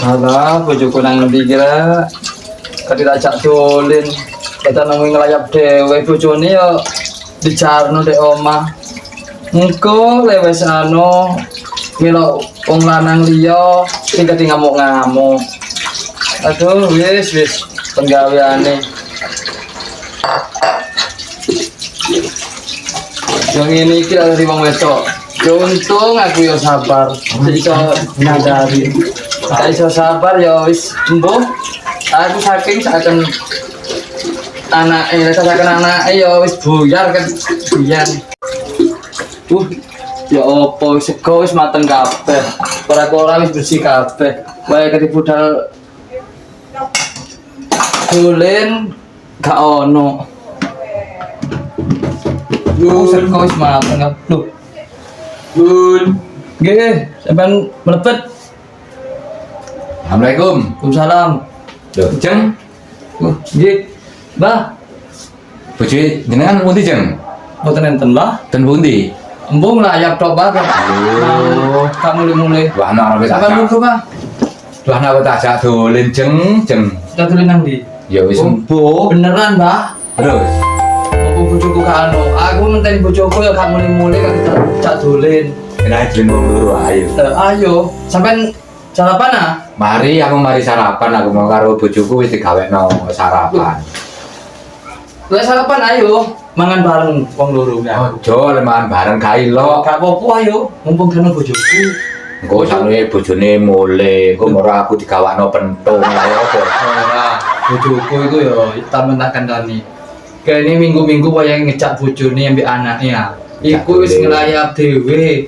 Alah, bojoku nang ndi kira? Kadi tak jak dolen. Kita nang ngelayap dhewe bojone yo dijarno dek omah. Engko lewes milo wong lanang liya sing dadi ngamuk-ngamuk. Aduh, wis penggaweane. Yang ini iki dari wong wedok. Untung aku yo sabar, iso nyadari. Tak iso sabar ya wis embuh. Aku saking saken anake ya wis buyar kan biyen. Ya opo sego wis mateng kabeh. Ora wis bersih kabeh. Wae keti budal dolen gak ono. Sego wis mateng kabeh. Bun, nggih, sampean mlebet. Assalamualaikum. Waalaikumsalam. Loh, Jeng. Nggih. Mbah, Bojo jenengan pundi, Jeng? mboten enten, Mbah. Ten pundi? Embung layak tok, Mbah. Oh. Kak mulai-mulai. Wah, ana arep tak. Sampeyan monggo, Mbah. Wah, ana tak ajak dolen, Jeng. Kita tulen nang ndi? Ya wis empuh. Beneran, Mbah. Terus. Apa bojoku gak anu? Aku ngenteni bojoku ya gak mulai-mulai kan tak dolen. Enak dolen wong loro ayo. Ayo, sampean sarapan ah? Mari sarapan, aku mau karo bojoku wis digawekno sarapan. Lah sarapan ayo, mangan bareng wong loro ya. Ojo leman bareng kae lo. Gak apa-apa ayo, mumpung kena bojoku. Engko sakne bojone mule, engko ora aku digawakno pentung lah ya apa. Ora, bojoku iku ya tamen tak kandhani. Kene minggu-minggu wayahe ngejak bojone ambek anaknya. Iku wis ngelayap dhewe.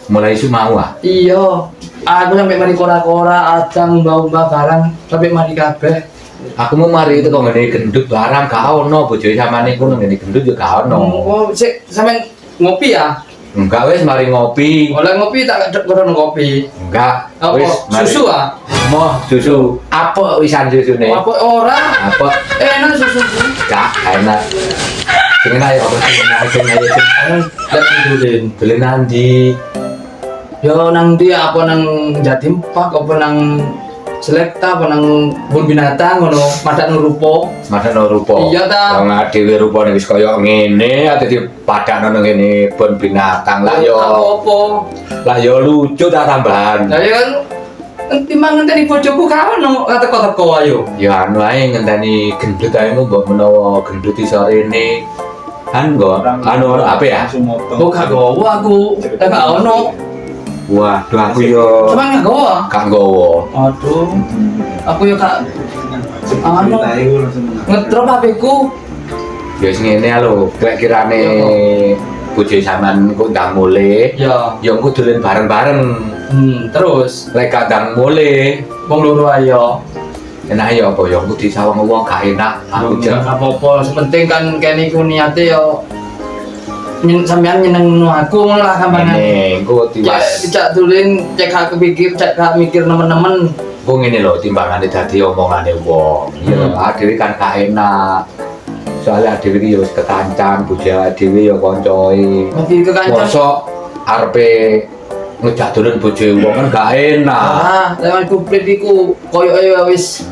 Mulai isu mau ah. Iya, aku sampai mari kora-kora, adang mbah-mbah barang sampai mari kabeh. Aku mau mari itu kok ngene gendut barang gak ono bojoe samane ku ngene gendut yo gak ono. Oh, sik sampean ngopi ya? Enggak wis mari ngopi. Oleh ngopi tak kono kopi. Enggak. Apa? Wis mari. Susu ah? Moh susu. Apa wisan susune? Apa ora? Apa? Enak susu. Gak enak. Sing enak ya apa sing enak sing ayo. Lek dolen. Dolen nandi. Yo nang ndi apa nang Jatim Park apa nang Selekta apa nang Kebun Binatang ngono, madak rupa. Madan rupa. Iya ta. Wong dhewe rupane wis kaya ngene, ate dipadakno nang ngene kebun binatang lah yo. Apa-apa. Lah yo lucu ta tambahan. Lah ya kan timbang ngenteni bojoku ka ono teko-teko ayo. Ya anu ae ngenteni gendut ae mbok menawa gendut iso rene. Kan nggo anu apa ya? Oh gak gowo aku, gak ono. Waduh aku yo Sampeyan gak gowo? gak nggowo. Aduh. Aku yo gak anu ngetrop HP-ku. Ya wis ngene lho, kira-kirane bojo sampean kok ndang mule. Ya. Ya engko dolen bareng-bareng. Terus Lek kadang mule, wong loro ayo. enak ya apa ya engko disawang wong gak enak. Aku Gak jek apa-apa, sepenting kan kene iku niate yo sampean nyenengno aku ngono lah sampean. ngene engko tiwas. Cek dolen, cek gak kepikir, cek gak mikir nemen-nemen. Engko ngene lho timbangane dadi omongane wong. Ya dhewe kan gak enak. Soalnya dhewe iki ya wis kekancan, bojo dhewe ya kancoe. Mesti kekancan. Mosok arepe ngejak dolen bojo wong kan gak enak. Ah, lewat kuplit iku koyoke wis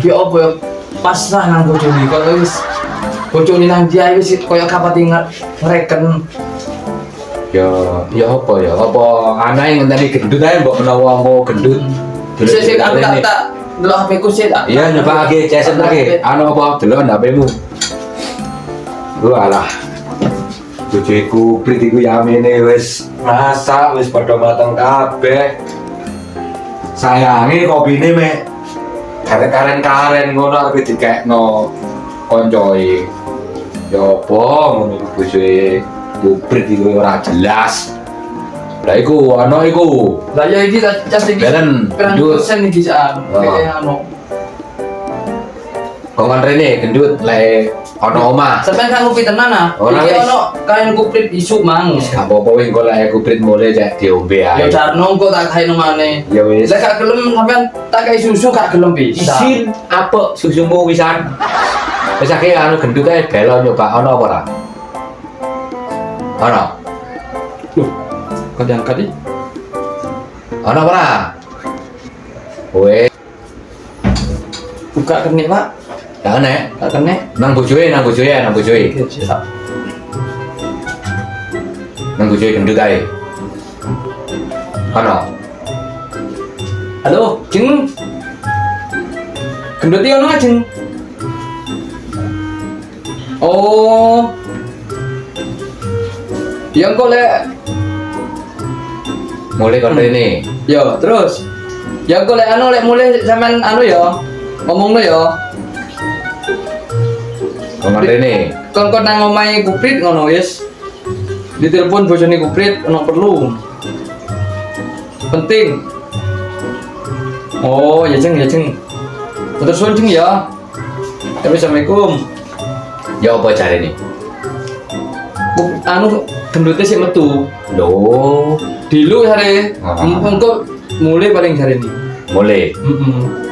ki opo ya pasrah nang bojone koyo wis bojone nang dia wis koyo kapati ngreken. Ya apa ya? Apa anae ngenteni gendut ae mbok menawa mau gendut. Sik aku tak delok HP ku sik tak. Iya nyoba lagi, ceset lagi. Anu apa delok HP-mu. Walah. Bojoku prit iku yamene wis masak wis padha mateng kabeh. Sayange kopine mek karen-karen ngono arep dikekno koncoe. Ya apa ngono bojoe prit iku ora jelas. Lah iku ana iku. Lah ya iki cas iki. Belen, Pirang gendut. persen iki jan. Kayak anu. Kongon rene gendut lek ana omah. Sampeyan kan ngopi tenan ah. Ora, Iki wis. ono kain kuplit isu mang. Gak apa-apa wis engko lek kuprit mule cek diombe Ya ae. jarno kok tak kain maneh. Ya wis. Lek gak gelem sampean tak kai susu gak gelem bisa. Isin apa susumu wisan? Wis akeh anu gendut ae belo nyoba ana apa ora? Ana. Kok diangkat iki? Ana apa ora? Weh, Buka kenik, Pak. gak kena. Gak kena. Nang bojoe. Siap. Nang bojoe gendut ae. Ono. Halo, Jeng. Gendut iki ono, Jeng. Oh. Ya kok lek Mulai kon rene. yo terus. Ya kok lek lek mulai sampean ya. Ngomongno ya. Kon rene. Kon nang omahe Kuprit ngono wis. Ditelepon bojone Kuprit ono perlu. Penting. Oh, ya Jeng. Terus suwun Jeng ya. Assalamualaikum. Ya apa carane? Gendutnya sih metu. Loh, Dilu hari. Engko mulai paling hari ini. mulai.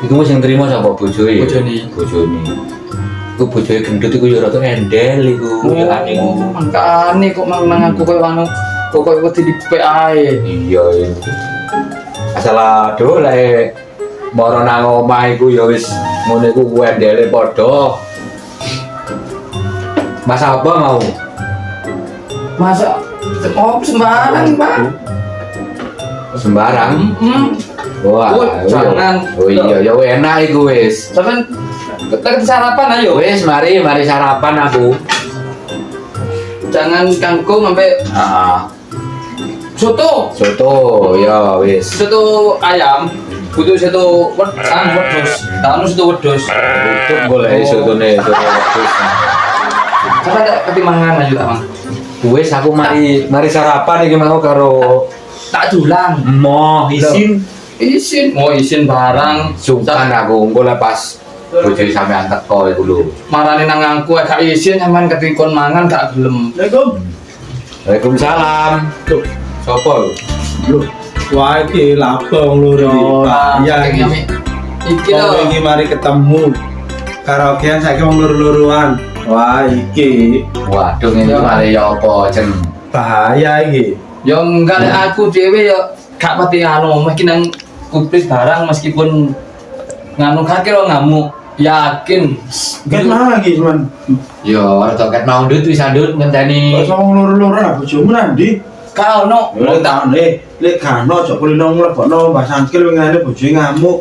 Iku wis sing trimo sapa bojoe? Bojone. Iku bojoe gendut iku ya rada endel iku. Ya aneh. Mangkane kok mang aku koyo anu kok koyo wedi dipek ae. Iya. Asal aduh lek moro nang omah iku ya wis ngono iku endele padha. Mas apa mau? Masa sembarang, Pak. Sembarang. Wah, jangan. Oh iya, ya enak iku wis. Sampeyan kita sarapan ayo. Wis mari sarapan aku. Jangan kangkung sampai soto. Soto ya wis. Soto ayam. Butuh soto wedhus. Tahu soto wedhus. Untuk golek sotone soto wedhus. Sampai ada ketimbangan aja tak, Mang. Wis aku mari sarapan iki mau karo Tak dulang. Mo isin. Mau isin barang. Sungkan aku engko lepas bojoe sampean teko iku lho. Marani nang aku gak isin sampean ketikon mangan gak gelem. Waalaikumsalam. Loh, Sopo lho? loh, wah iki lapong lho ya Iki oh, lho. iki mari ketemu karaokean saiki wong loro-loroan. Wah, iki Waduh ngene Ya. malah ya apa cen. bahaya iki. Ya enggak lek aku dhewe ya gak pati anu mungkin nang Kuprit barang meskipun nganu kaki lo ngamuk yakin Ket mana iki, Man? Ya rada ket mau ndut wis andut ngenteni. Kok wong loro-loroan lah bojomu nandi? kau no Lek tak lek kano aja kulino mlebokno Mbah Sangkil ngene bojoe ngamuk.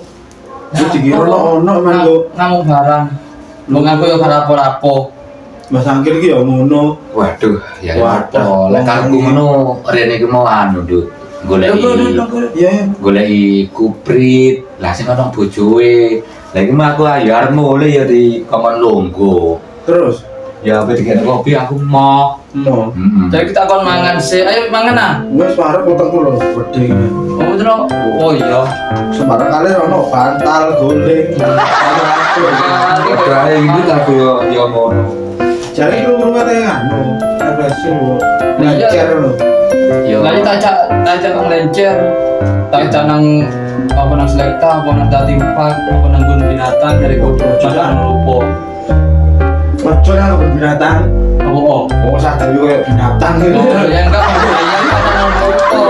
Wis dikira ono man kok. ngamuk barang lo ngaku ya rapo-rapo Mbah Sangkil iki ya ngono. Waduh, ya Waduh. apa? Lek aku ngono rene iki mau anu ndut. Goleki Iya. goleki Kuprit. Lah sing ono bojoe. Lah iki mah aku ayo arep mulai ya di Kamar Longgo. Terus Ya apa dikene kopi aku mau. no. jadi kita akan mangan sih ayo mangan ah Wes parek potongku lho gedhe. oh betul oh iya Sembarang kali ono bantal guling. Padha ae iki aku yo ngono. Jadi lu ngomong anu, refreshing lu. Iya. Lancar lu. Yo. lagi tajak nang lencer tajak nang apa nang selekta apa nang datimpak apa nang gun binatang dari kodro jangan lupa Ojo nang kebun binatang. oh Oh, sadar yo kayak binatang gitu. yang enggak nang lupa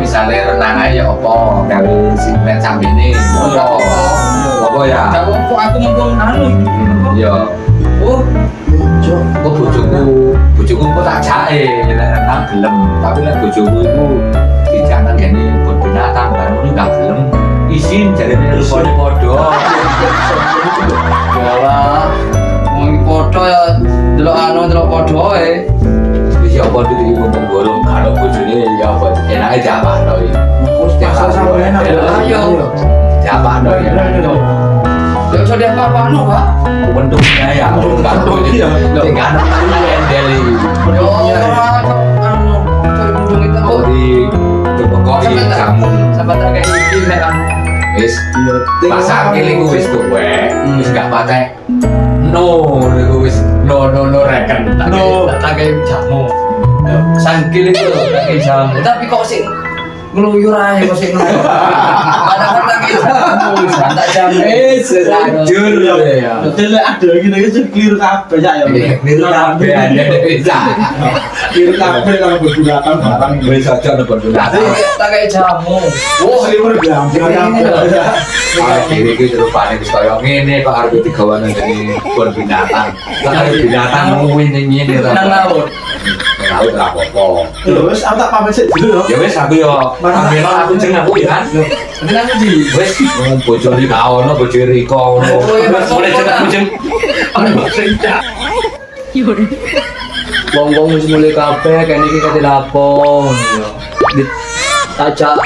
Misalnya renang aja apa kali sing nek sambene. Apa ya? Kau kok aku ngomong anu Yo. oh Ojo. Kok bojoku kok tak jae nek renang gelem, tapi nek bojoku iku dijangan gene kebun binatang bareng ini gak gelem. Isin jarene rupane padha. Walah, mau foto ya, delok anu delok foto Wis ya apa iki ngomong gorong karo bojone ya apa enake jawabno iki. Wes pasal sampean aku. Ayo. Jawabno ya. Ya iso deh apa anu, Pak? Bentuknya ya, enggak Iya. tinggal nang endel iki. Yo anu, koyo budung itu. Oh di tepokoi jamu. Sampai tak kayak iki nek anu. Wis pasar iku wis tuwek, wis gak pakai no niku wis no reken No. tak kayak jamu. Sangkil itu tak kayak jamu, tapi kok sing ngeluyur aja kok sih kadang-kadang kita tak jamin sejujur ya. Betul ada gini aja keliru kabeh ya. Niru kabeh aja bisa. Keliru kabeh kalau bergulatan barang. Wis aja ada berdua. tak kayak jamu Oh, liver gampang kabeh. Ini iki rupane wis kaya ngene kok arep digawane dari kebun binatang. Lah kaya binatang ngene nang laut Laut ra apa-apa. Terus aku tak pamit sik dulu Ya wis aku yo pamit aku jeneng aku ya kan. tapi nang di Wis ngomong bojo iki ka ono bojo Riko ngono. Oh, iya, Mas. Boleh jeneng kucing. wong-wong wis mulai kabeh kene iki kate lapon yo ditajak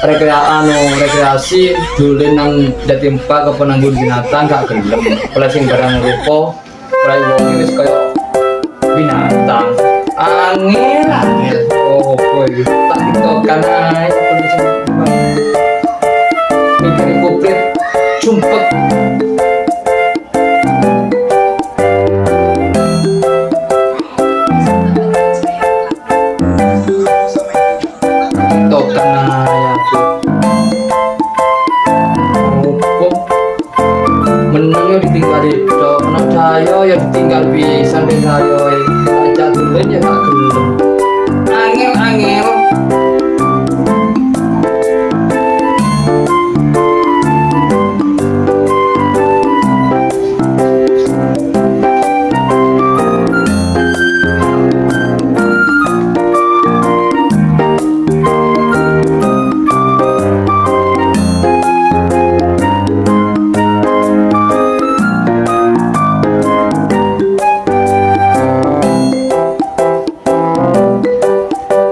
rekreasi dolen nang Jatimpa ke penanggung binatang gak gelem oleh sing barang rupa oleh wong wis kaya binatang angel oh boy tak ditokan ae mikir komplit sumpet tokan ae aku opo menang yo ditinggal itu menang saya ya ditinggal pisan ben saya ajak dolen ya gak gelem angel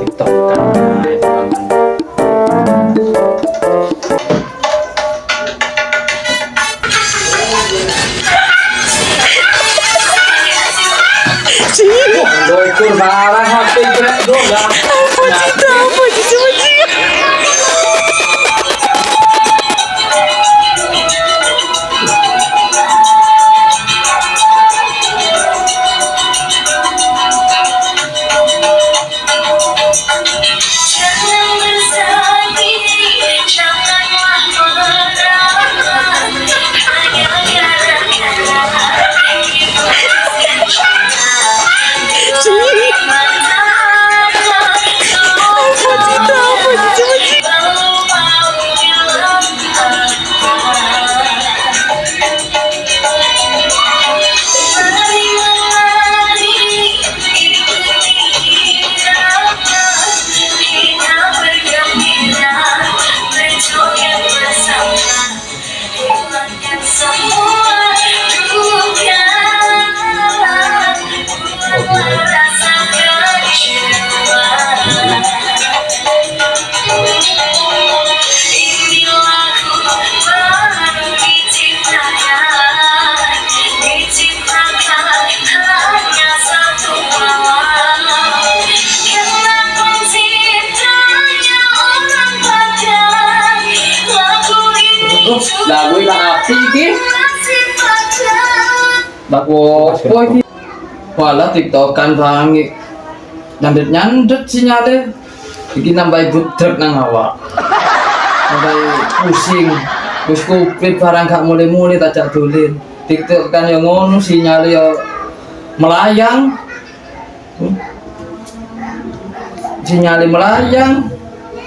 TikTok kan ae Dokter barang HP kena doang. Lagu ilang api iki. Bagus apa iki? Walah TikTokan bangi. Nyandet sinyale. Iki nambahi budrek nang awak. Nambahi pusing. Wis kuplit barang gak mulai-mulai tajak dolen. TikTokan yo ngono sinyale yo melayang. Sinyale melayang.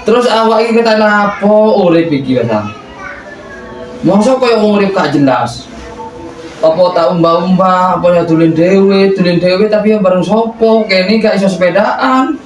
Terus awak iki kata lapo urip iki wis. Masa kaya urip gak jelas. Apa tak umbah-umbah, apa ya dolen dhewe tapi ya bareng sopo, kene gak iso sepedaan.